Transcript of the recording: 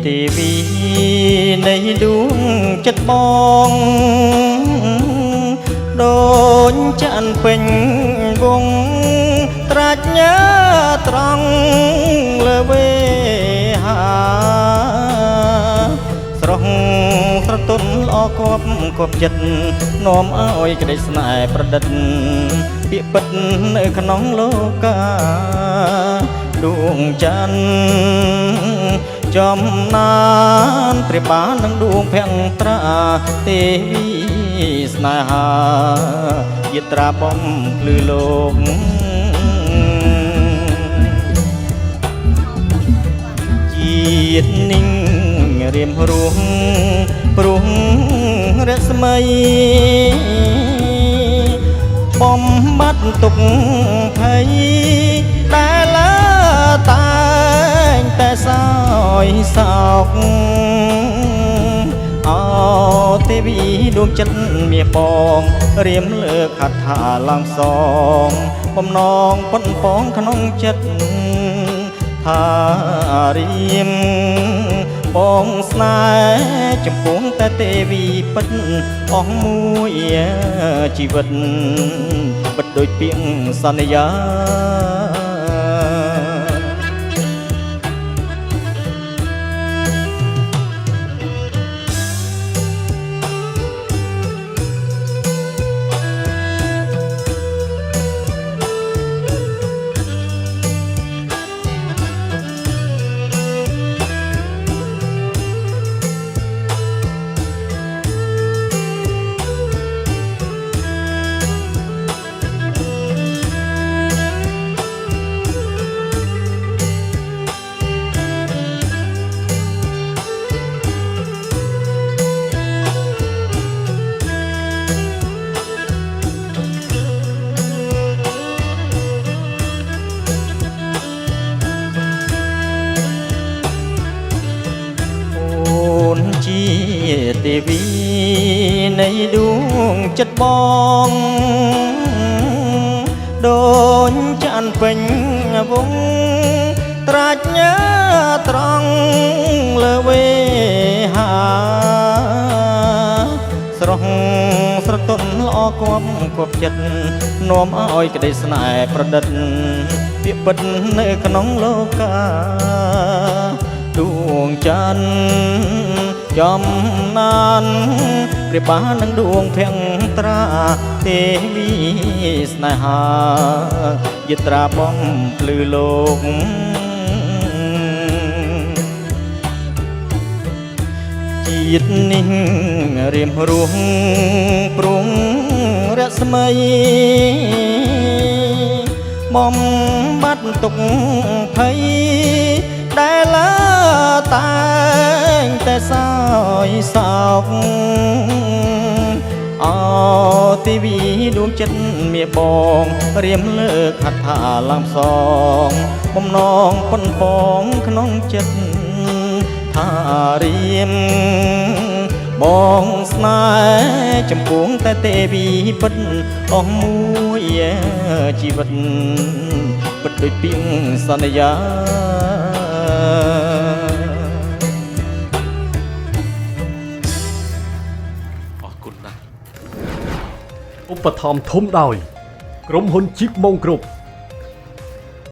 ទេវីនៃដួងចិត្តបងដូចចាន់ពេញវងប្រាជ្ញាត្រង់លើវេហាស្រស់ស្រទន់ល្អគប់ចិត្តនាំឲ្យក្តីស្នេហ៍ប្រឌិតពាក្យពិតនៅក្នុងលោកកាដួងច័ន្ទចំណានព្រះបាននឹងដួងភក្ត្រាទេវីស្នេហាយត្រាបំភ្លឺលោកជាតិninhរៀមរស់ព្រោះរស្មីបំបត្តិទុកភ័យដែលលើតែងតែសោយសោកអោទេវីដួងចិត្តមាសបងរៀមលើកហត្ថាឡើងសងបំណងប៉ុនប៉ងក្នុងចិត្តថារៀមបងស្នេហ៍ចំពោះតែទេវីពិតអស់មួយជីវិតពិតដូចពាក្យសន្យាជាទេវីនៃដួងចិត្តបងដូចចាន់ពេញវងប្រាជ្ញាត្រង់លើវេហាស្រស់ស្រទន់ល្អគប់ចិត្តនាំឲ្យក្តីស្នេហ៍ប្រឌិតពាក្យពិតនៅក្នុងលោកកាដួងច័ន្ទចំណានព្រះបាននឹងដួងភក្ត្រាទេវីស្នេហាយត្រាបំភ្លឺលោកជាតិនេះរៀមរស់ព្រោះរស្មីបំបត្តិទុកភ័យដែលលើតែងតែសោយសោកអោទេវីដួងចិត្តមាសបងរៀមលើកហត្ថាឡើងសងបំណងប៉ុនប៉ងក្នុងចិត្តថារៀមបងស្នេហ៍ចំពោះតែទេវីពិតអស់មួយជីវិតពិតដូចពាក្យសន្យាឧបត្ថម្ភធំដោយក្រុមហ៊ុនជីបម៉ុងគ្រប់